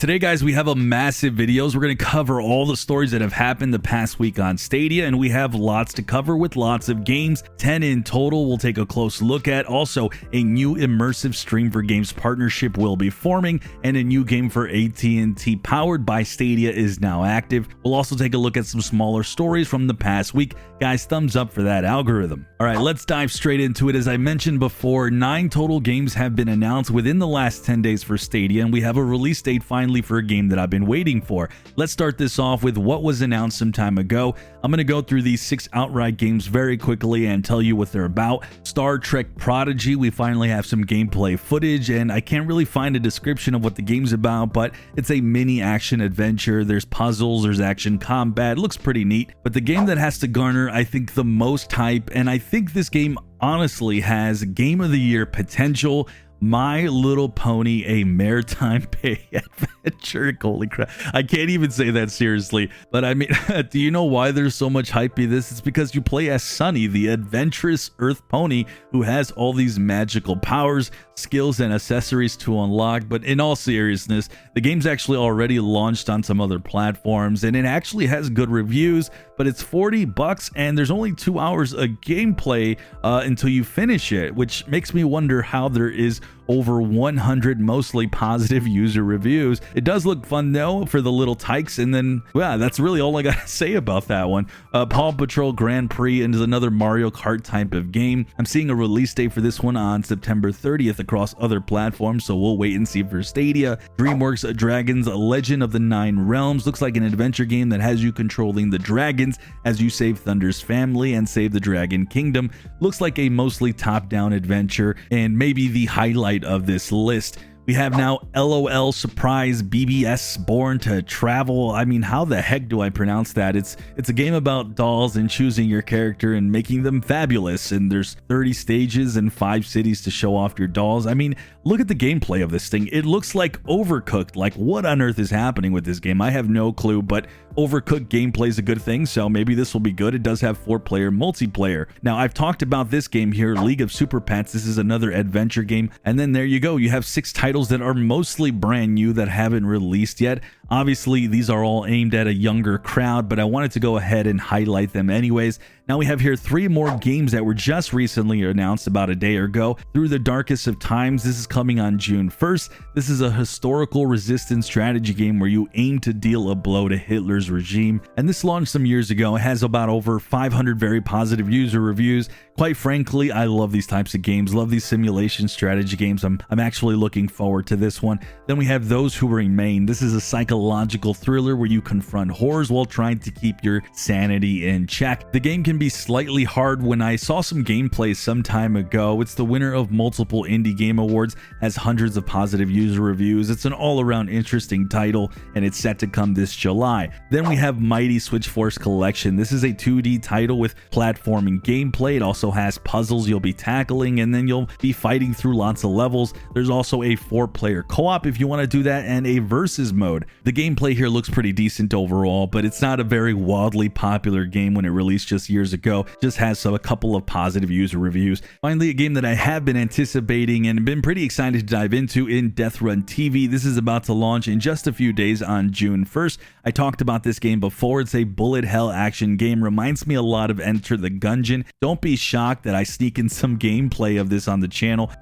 Today, guys, we have a massive videos. We're going to cover all the stories that have happened the past week on Stadia, and we have lots to cover with lots of games, 10 in total. We'll take a close look at. Also, a new Immersive Stream for Games partnership will be forming, and a new game for AT&T powered by Stadia is now active. We'll also take a look at some smaller stories from the past week. Guys, thumbs up for that algorithm. All right, let's dive straight into it. As I mentioned before, 9 total games have been announced within the last 10 days for Stadia, and we have a release date finally for a game that I've been waiting for. Let's start this off with what was announced some time ago. I'm going to go through these 6 outright games very quickly and tell you what they're about. Star Trek Prodigy, we finally have some gameplay footage, and I can't really find a description of what the game's about, but it's a mini action adventure. There's puzzles, there's action combat. It looks pretty neat, but the game that has to garner, I think, the most hype, and I think this game honestly has Game of the Year potential, My Little Pony, a Maritime Bay adventure. Holy crap, I can't even say that seriously. But I mean, do you know why there's so much hype in this? It's because you play as Sunny, the adventurous Earth pony who has all these magical powers, skills, and accessories to unlock. But in all seriousness, the game's actually already launched on some other platforms, and it actually has good reviews, but it's $40 and there's only 2 hours of gameplay until you finish it, which makes me wonder how there is over 100 mostly positive user reviews. It does look fun though for the little tykes, and then yeah, that's really all I gotta say about that one. Paw Patrol Grand Prix is another Mario Kart type of game. I'm seeing a release date for this one on September 30th across other platforms, so we'll wait and see for Stadia. DreamWorks Dragons Legend of the Nine Realms looks like an adventure game that has you controlling the dragons as you save Thunder's family and save the Dragon Kingdom. Looks like a mostly top-down adventure, and maybe the highlight of this list. We have now LOL Surprise BBS Born to Travel. I mean, how the heck do I pronounce that? It's a game about dolls and choosing your character and making them fabulous, and there's 30 stages and 5 cities to show off your dolls. I mean, look at the gameplay of this thing. It looks like Overcooked. Like, what on earth is happening with this game? I have no clue, but Overcooked gameplay is a good thing, so maybe this will be good. It does have 4-player multiplayer. Now, I've talked about this game here, League of Super Pets. This is another adventure game, and then there you go. You have 6 titles that are mostly brand new that haven't released yet. Obviously, these are all aimed at a younger crowd, but I wanted to go ahead and highlight them anyways. Now we have here 3 more games that were just recently announced about a day ago. Through the Darkest of Times, this is coming on June 1st. This is a historical resistance strategy game where you aim to deal a blow to Hitler's regime, and this launched some years ago. It has about over 500 very positive user reviews. Quite frankly, I love these types of games, love these simulation strategy games. I'm actually looking forward to this one. Then we have Those Who Remain. This is a psychological thriller where you confront horrors while trying to keep your sanity in check. The game can be slightly hard. When I saw some gameplay some time ago, it's the winner of multiple indie game awards, has hundreds of positive user reviews. It's an all-around interesting title, and it's set to come this July. Then we have Mighty Switch Force Collection. This is a 2D title with platforming gameplay. It also has puzzles you'll be tackling, and then you'll be fighting through lots of levels. There's also a 4-player co-op if you want to do that, and a versus mode. The gameplay here looks pretty decent overall, but it's not a very wildly popular game when it released just years ago. Just has a couple of positive user reviews. Finally, a game that I have been anticipating and been pretty excited to dive into in Deathrun TV. This is about to launch in just a few days on June 1st. I talked about this game before. It's a bullet hell action game. Reminds me a lot of Enter the Gungeon. Don't be shocked that I sneak in some gameplay of this on the channel.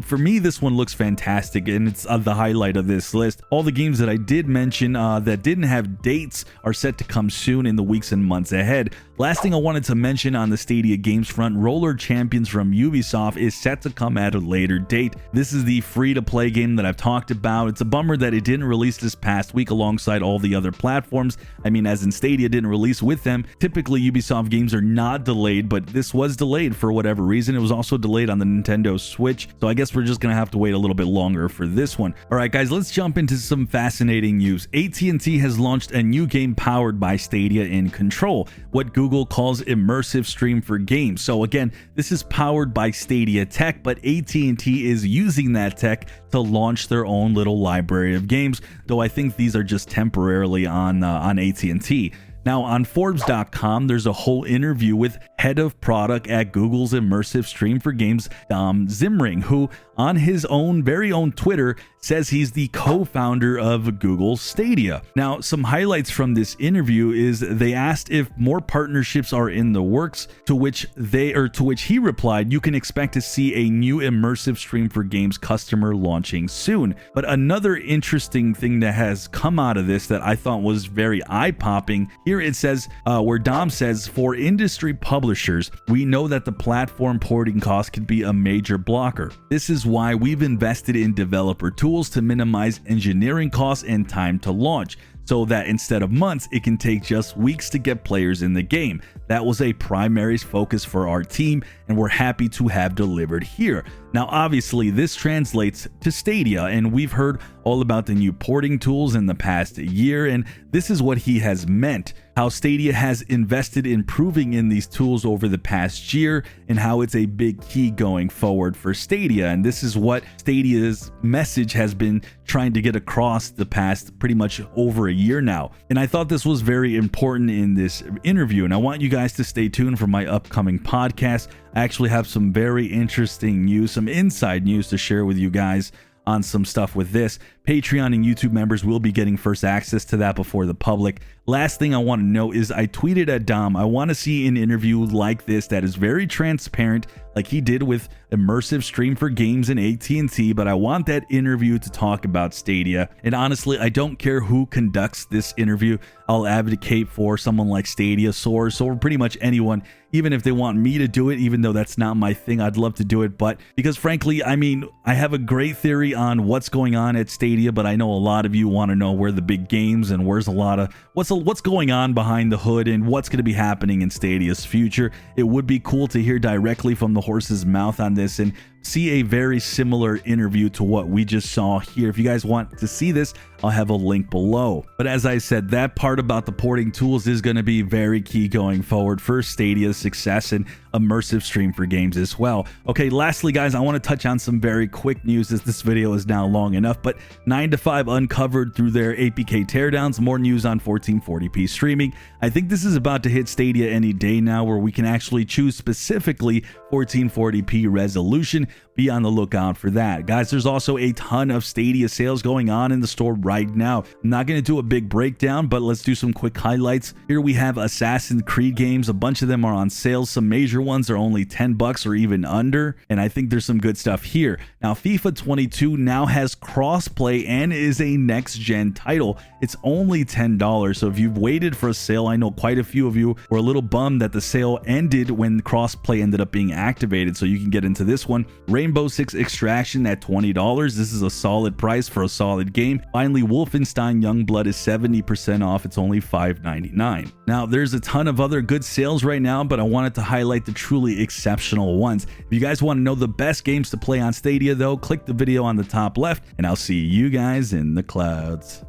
For me, this one looks fantastic, and it's the highlight of this list. All the games that I did mention that didn't have dates are set to come soon in the weeks and months ahead. Last thing I wanted to mention on the Stadia games front, Roller Champions from Ubisoft is set to come at a later date. This is the free-to-play game that I've talked about. It's a bummer that it didn't release this past week alongside all the other platforms. I mean, as in Stadia didn't release with them. Typically, Ubisoft games are not delayed, but this was delayed for whatever reason. It was also delayed on the Nintendo Switch, so I guess we're just gonna have to wait a little bit longer for this one. All right, guys, let's jump into some fascinating news. AT&T has launched a new game powered by Stadia in Control, what Google calls Immersive Stream for Games. So again, this is powered by Stadia tech, but AT&T is using that tech to launch their own little library of games, though I think these are just temporarily on AT&T. Now, on Forbes.com, there's a whole interview with head of product at Google's Immersive Stream for Games, Dom Zimring, who on his very own Twitter says he's the co-founder of Google Stadia. Now, some highlights from this interview is they asked if more partnerships are in the works, to which he replied, "You can expect to see a new Immersive Stream for Games customer launching soon." But another interesting thing that has come out of this that I thought was very eye-popping, here it says, where Dom says, "For industry publishers, we know that the platform porting cost could be a major blocker. This is why we've invested in developer tools to minimize engineering costs and time to launch, so that instead of months, it can take just weeks to get players in the game. That was a primary focus for our team, and we're happy to have delivered here." Now, obviously, this translates to Stadia, and we've heard all about the new porting tools in the past year, and this is what he has meant. How Stadia has invested in improving in these tools over the past year, and how it's a big key going forward for Stadia. And this is what Stadia's message has been trying to get across the past pretty much over a year now. And I thought this was very important in this interview, and I want you guys to stay tuned for my upcoming podcast. I actually have some very interesting news, some inside news to share with you guys on some stuff with this. Patreon and YouTube members will be getting first access to that before the public. Last thing I want to know is I tweeted at Dom, I want to see an interview like this that is very transparent, like he did with Immersive Stream for Games and AT&T, but I want that interview to talk about Stadia. And honestly, I don't care who conducts this interview. I'll advocate for someone like Stadia Source or pretty much anyone, even if they want me to do it, even though that's not my thing, I'd love to do it. But because frankly, I mean, I have a great theory on what's going on at Stadia, but I know a lot of you want to know where the big games and where's a lot of what's going on behind the hood and what's going to be happening in Stadia's future. It would be cool to hear directly from the horse's mouth on this and see a very similar interview to what we just saw here. If you guys want to see this, I'll have a link below. But as I said, that part about the porting tools is going to be very key going forward for Stadia's success and Immersive Stream for Games as well. Okay, lastly, guys, I want to touch on some very quick news as this video is now long enough, but 9 to 5 uncovered through their APK teardowns, more news on 1440p streaming. I think this is about to hit Stadia any day now, where we can actually choose specifically 1440p resolution. Be on the lookout for that. Guys, there's also a ton of Stadia sales going on in the store right now. I'm not going to do a big breakdown, but let's do some quick highlights. Here we have Assassin's Creed games. A bunch of them are on sale. Some major ones are only $10 or even under, and I think there's some good stuff here. Now, FIFA 22 now has crossplay and is a next-gen title. It's only $10, so if you've waited for a sale, I know quite a few of you were a little bummed that the sale ended when crossplay ended up being activated, so you can get into this one. Rainbow Six Extraction at $20. This is a solid price for a solid game. Finally, Wolfenstein Youngblood is 70% off. It's only $5.99. Now, there's a ton of other good sales right now, but I wanted to highlight the truly exceptional ones. If you guys want to know the best games to play on Stadia, though, click the video on the top left, and I'll see you guys in the clouds.